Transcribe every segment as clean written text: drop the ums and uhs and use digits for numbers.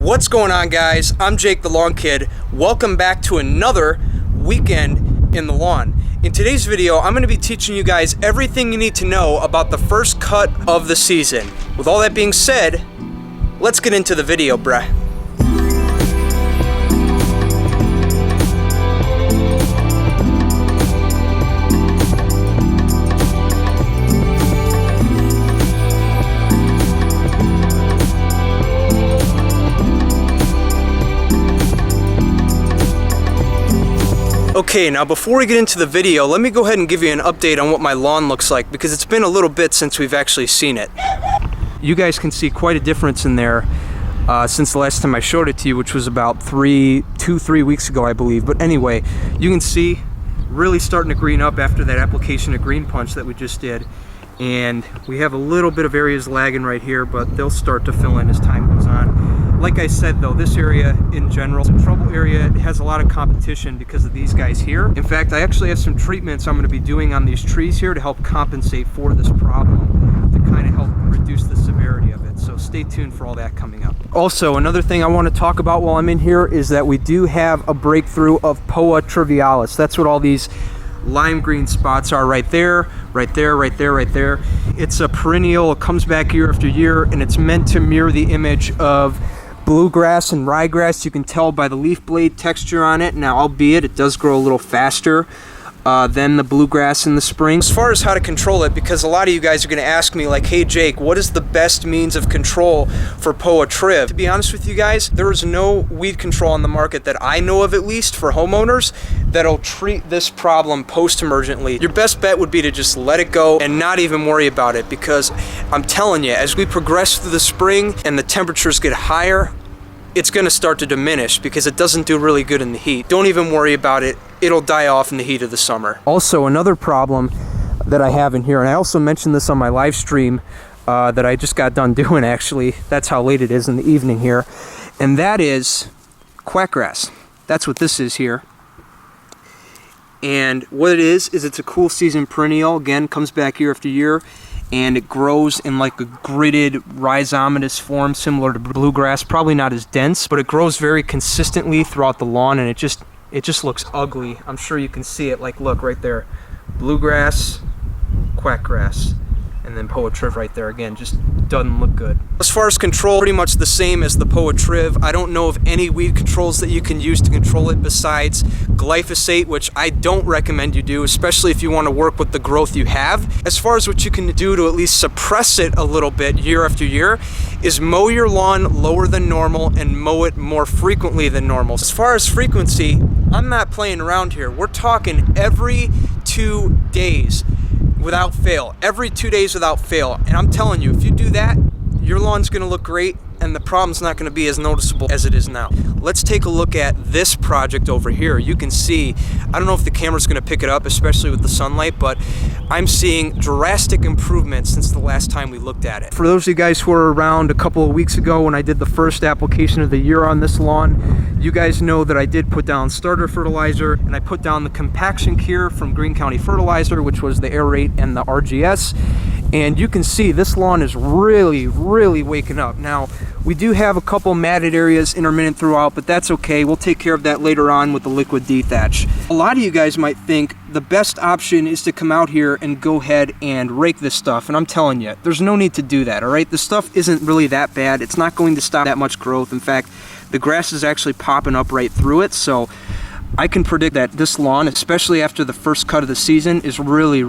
What's going on, guys? I'm Jake the Lawn Kid. Welcome back to another weekend in the lawn. In today's video, I'm going to be teaching you guys everything you need to know about the first cut of the season. With all that being said, let's get into the video, bruh. Okay, now before we get into the video, let me go ahead and give you an update on what my lawn looks like, because it's been a little bit since we've actually seen it. You guys can see quite a difference in there since the last time I showed it to you, which was about 3 weeks ago, I believe. But anyway, you can see really starting to green up after that application of Green Punch that we just did. And we have a little bit of areas lagging right here, but they'll start to fill in as time goes on. Like I said though, this area in general is a trouble area. It has a lot of competition because of these guys here. In fact, I actually have some treatments I'm going to be doing on these trees here to help compensate for this problem, to kind of help reduce the severity of it. So stay tuned for all that coming up. Also, another thing I want to talk about while I'm in here is that we do have a breakthrough of Poa trivialis. That's what all these lime green spots are right there, right there, right there, right there. It's a perennial. It comes back year after year, and it's meant to mirror the image of bluegrass and ryegrass. You can tell by the leaf blade texture on it. Now, albeit it does grow a little faster than the bluegrass in the spring. As far as how to control it, because a lot of you guys are going to ask me like, hey Jake, what is the best means of control for Poa triv? To be honest with you guys, there is no weed control on the market that I know of, at least for homeowners, that'll treat this problem post-emergently. Your best bet would be to just let it go and not even worry about it, because I'm telling you, as we progress through the spring and the temperatures get higher, it's going to start to diminish because it doesn't do really good in the heat. Don't even worry about it. It'll die off in the heat of the summer. Also, another problem that I have in here, and I also mentioned this on my live stream that I just got done doing, actually. That's how late it is in the evening here. And that is quackgrass. That's what this is here. And what it is it's a cool season perennial. Again, comes back year after year. And it grows in like a gridded rhizomatous form similar to bluegrass, probably not as dense, but it grows very consistently throughout the lawn, and it just looks ugly. I'm sure you can see it. Like, look right there, bluegrass, quackgrass, and then Poa triv right there. Again, just doesn't look good. As far as control, pretty much the same as the Poa triv. I don't know of any weed controls that you can use to control it besides glyphosate, which I don't recommend you do, especially if you want to work with the growth you have. As far as what you can do to at least suppress it a little bit year after year is mow your lawn lower than normal and mow it more frequently than normal. As far as frequency, I'm not playing around here. We're talking every 2 days. Without fail, every 2 days without fail. And I'm telling you, if you do that, your lawn's gonna look great and the problem's not gonna be as noticeable as it is now. Let's take a look at this project over here. You can see, I don't know if the camera's gonna pick it up, especially with the sunlight, but I'm seeing drastic improvements since the last time we looked at it. For those of you guys who were around a couple of weeks ago when I did the first application of the year on this lawn, you guys know that I did put down starter fertilizer, and I put down the compaction cure from Green County Fertilizer, which was the aerate and the RGS. And you can see this lawn is really waking up. Now, we do have a couple matted areas intermittent throughout, but that's okay. We'll take care of that later on with the liquid dethatch. A lot of you guys might think the best option is to come out here and go ahead and rake this stuff, and I'm telling you, there's no need to do that, all right? The stuff isn't really that bad. It's not going to stop that much growth. In fact, the grass is actually popping up right through it, so I can predict that this lawn, especially after the first cut of the season, is really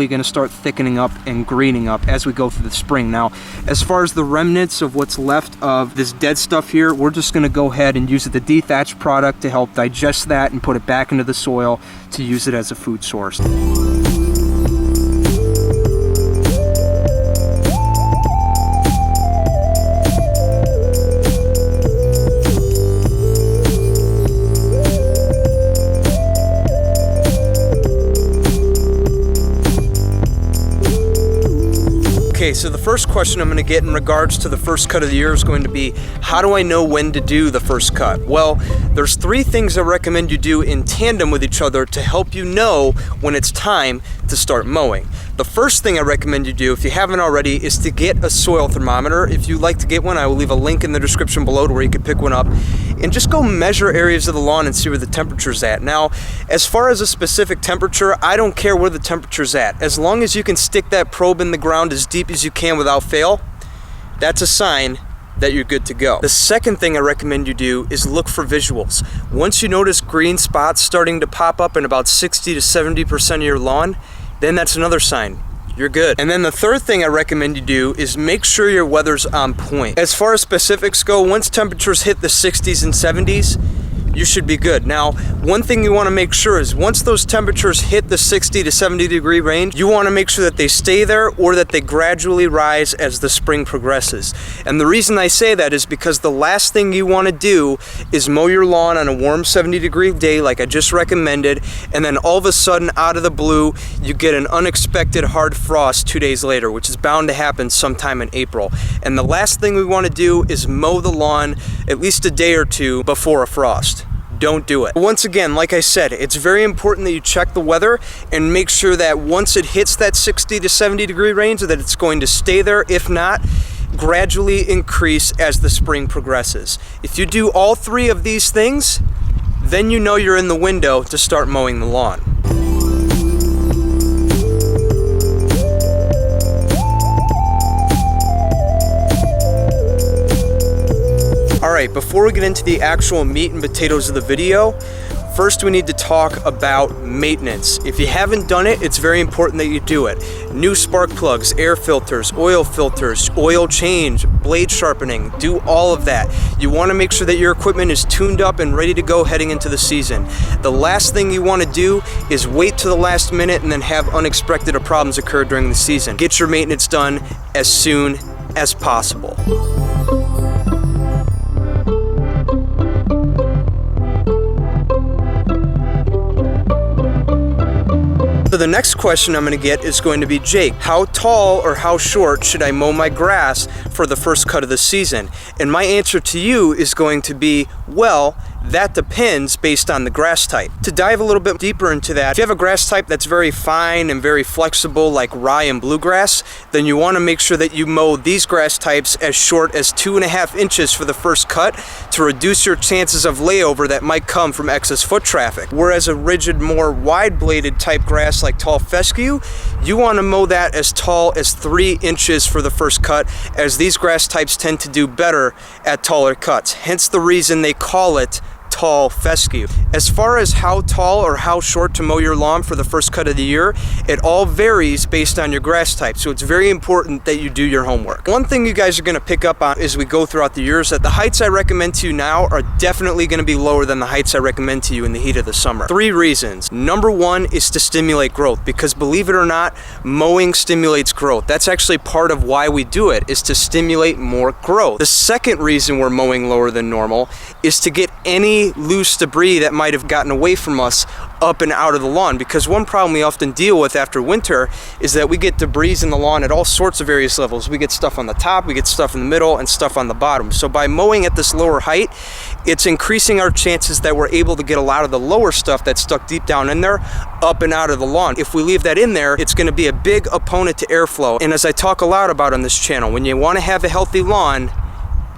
going to start thickening up and greening up as we go through the spring. Now, as far as the remnants of what's left of this dead stuff here, we're just going to go ahead and use the dethatch product to help digest that and put it back into the soil to use it as a food source. Okay, Okay, so the first question I'm going to get in regards to the first cut of the year is going to be, how do I know when to do the first cut? Well, there's 3 things I recommend you do in tandem with each other to help you know when it's time to start mowing. The first thing I recommend you do, if you haven't already, is to get a soil thermometer. If you'd like to get one, I will leave a link in the description below to where you can pick one up, and just go measure areas of the lawn and see where the temperature's at. Now, as far as a specific temperature, I don't care where the temperature's at. As long as you can stick that probe in the ground as deep as you can without fail, that's a sign that you're good to go. The second thing I recommend you do is look for visuals. Once you notice green spots starting to pop up in about 60 to 70% of your lawn, then that's another sign you're good. And then the third thing I recommend you do is make sure your weather's on point. As far as specifics go, once temperatures hit the 60s and 70s, you should be good. Now, one thing you want to make sure is once those temperatures hit the 60 to 70 degree range, you want to make sure that they stay there or that they gradually rise as the spring progresses. And the reason I say that is because the last thing you want to do is mow your lawn on a warm 70 degree day like I just recommended, and then all of a sudden out of the blue you get an unexpected hard frost 2 days later, which is bound to happen sometime in April. And the last thing we want to do is mow the lawn at least a day or 2 before a frost. Don't do it. Once again, like I said, it's very important that you check the weather and make sure that once it hits that 60 to 70 degree range, that it's going to stay there. If not, gradually increase as the spring progresses. If you do all 3 of these things, then you know you're in the window to start mowing the lawn. Alright, before we get into the actual meat and potatoes of the video, first we need to talk about maintenance. If you haven't done it, it's very important that you do it. New spark plugs, air filters, oil change, blade sharpening, do all of that. You want to make sure that your equipment is tuned up and ready to go heading into the season. The last thing you want to do is wait to the last minute and then have unexpected problems occur during the season. Get your maintenance done as soon as possible. So the next question I'm going to get is going to be, Jake, how tall or how short should I mow my grass for the first cut of the season? And my answer to you is going to be, well, that depends based on the grass type. To dive a little bit deeper into that, if you have a grass type that's very fine and very flexible like rye and bluegrass, then you want to make sure that you mow these grass types as short as 2.5 inches for the first cut to reduce your chances of layover that might come from excess foot traffic. Whereas a rigid, more wide-bladed type grass like tall fescue, you want to mow that as tall as 3 inches for the first cut, as these grass types tend to do better at taller cuts. Hence the reason they call it tall fescue. As far as how tall or how short to mow your lawn for the first cut of the year, it all varies based on your grass type, so it's very important that you do your homework. One thing you guys are going to pick up on as we go throughout the year is that the heights I recommend to you now are definitely going to be lower than the heights I recommend to you in the heat of the summer. 3 reasons. Number 1 is to stimulate growth, because believe it or not, mowing stimulates growth. That's actually part of why we do it, is to stimulate more growth. The second reason we're mowing lower than normal is to get any loose debris that might have gotten away from us up and out of the lawn, because one problem we often deal with after winter is that we get debris in the lawn at all sorts of various levels. We get stuff on the top, we get stuff in the middle, and stuff on the bottom. So by mowing at this lower height, it's increasing our chances that we're able to get a lot of the lower stuff that's stuck deep down in there up and out of the lawn. If we leave that in there, it's going to be a big opponent to airflow. And as I talk a lot about on this channel, when you want to have a healthy lawn,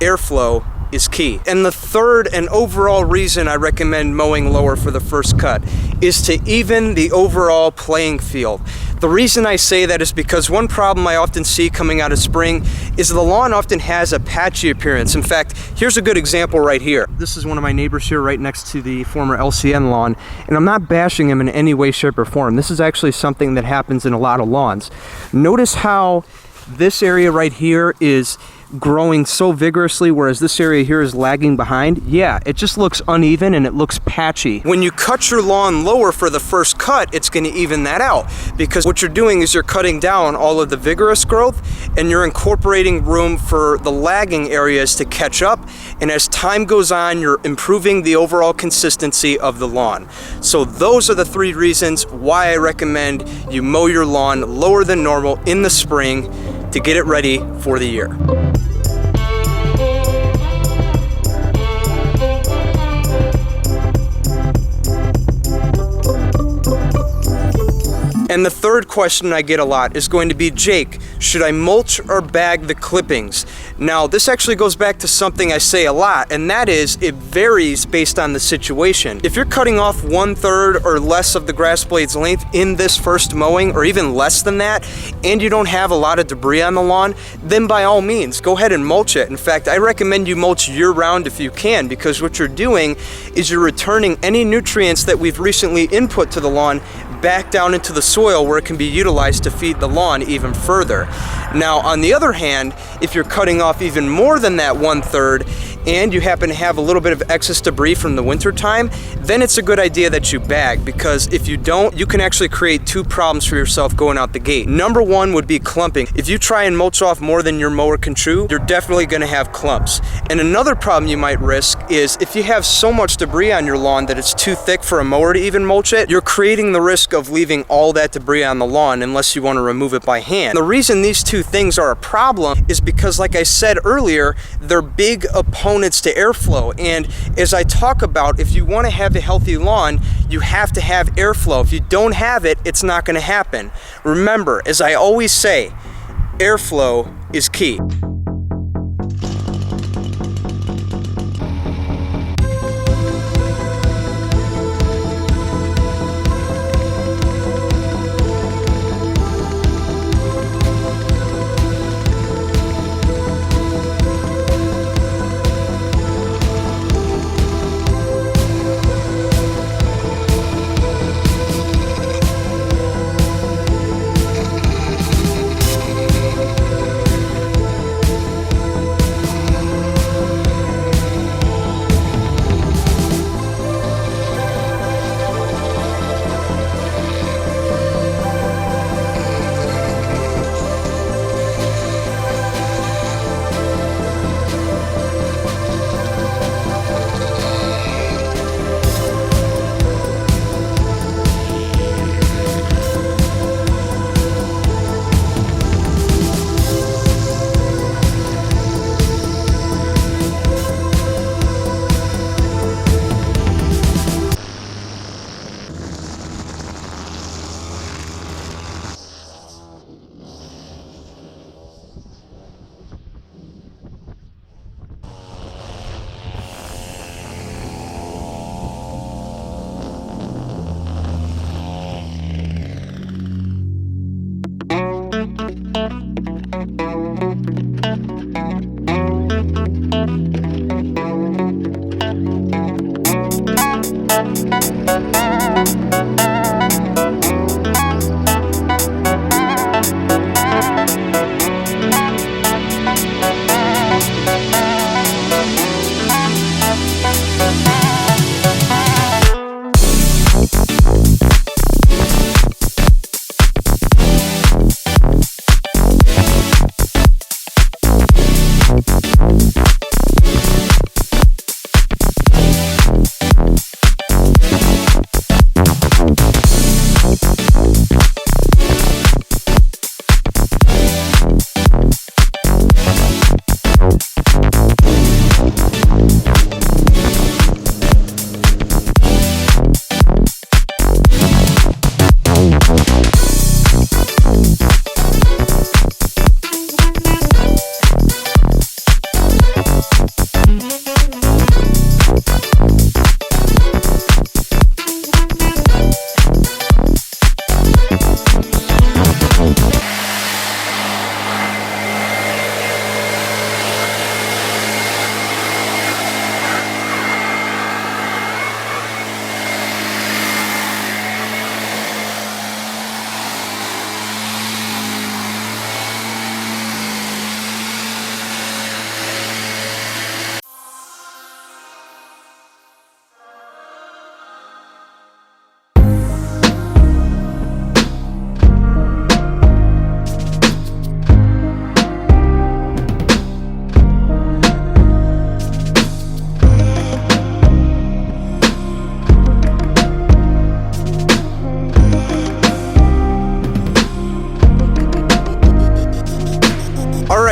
airflow is key. And the third and overall reason I recommend mowing lower for the first cut is to even the overall playing field. The reason I say that is because one problem I often see coming out of spring is the lawn often has a patchy appearance. In fact, here's a good example right here. This is one of my neighbors here right next to the former LCN lawn, and I'm not bashing him in any way, shape, or form. This is actually something that happens in a lot of lawns. Notice how this area right here is growing so vigorously, whereas this area here is lagging behind. Yeah, it just looks uneven and it looks patchy. When you cut your lawn lower for the first cut, it's going to even that out, because what you're doing is you're cutting down all of the vigorous growth and you're incorporating room for the lagging areas to catch up, and as time goes on, you're improving the overall consistency of the lawn. So those are the 3 reasons why I recommend you mow your lawn lower than normal in the spring to get it ready for the year. And the third question I get a lot is going to be, Jake, should I mulch or bag the clippings? Now, this actually goes back to something I say a lot, and that is it varies based on the situation. If you're cutting off 1/3 or less of the grass blade's length in this first mowing, or even less than that, and you don't have a lot of debris on the lawn, then by all means, go ahead and mulch it. In fact, I recommend you mulch year-round if you can, because what you're doing is you're returning any nutrients that we've recently input to the lawn back down into the soil where it can be utilized to feed the lawn even further. Now, on the other hand, if you're cutting off even more than that 1/3 and you happen to have a little bit of excess debris from the winter time, then it's a good idea that you bag, because if you don't, you can actually create two problems for yourself going out the gate. Number one would be clumping. If you try and mulch off more than your mower can chew, you're definitely gonna have clumps. And another problem you might risk is if you have so much debris on your lawn that it's too thick for a mower to even mulch it, you're creating the risk of leaving all that debris on the lawn unless you want to remove it by hand. The reason these two things are a problem is because, like I said earlier, they're big opponents to airflow. And as I talk about, if you want to have a healthy lawn, you have to have airflow. If you don't have it, it's not going to happen. Remember, as I always say, airflow is key.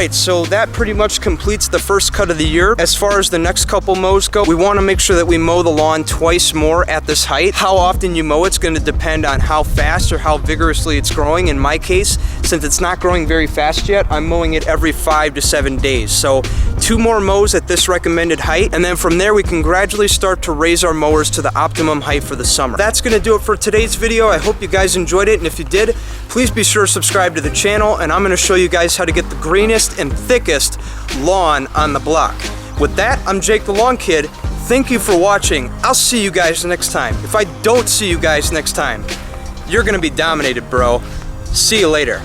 right, so that pretty much completes the first cut of the year. As far as the next couple mows go, we want to make sure that we mow the lawn twice more at this height. How often you mow it's going to depend on how fast or how vigorously it's growing. In my case, since it's not growing very fast yet, I'm mowing it every 5 to 7 days. So 2 more mows at this recommended height, and then from there we can gradually start to raise our mowers to the optimum height for the summer. That's going to do it for today's video. I hope you guys enjoyed it, and if you did, please be sure to subscribe to the channel, and I'm going to show you guys how to get the greenest and thickest lawn on the block. With that, I'm Jake the Lawn Kid. Thank you for watching. I'll see you guys next time. If I don't see you guys next time, you're going to be dominated, bro. See you later.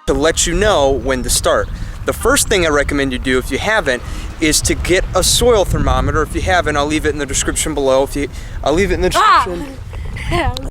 To let you know when to start. The first thing I recommend you do, if you haven't, is to get a soil thermometer. If you haven't, I'll leave it in the description below. I'll leave it in the description.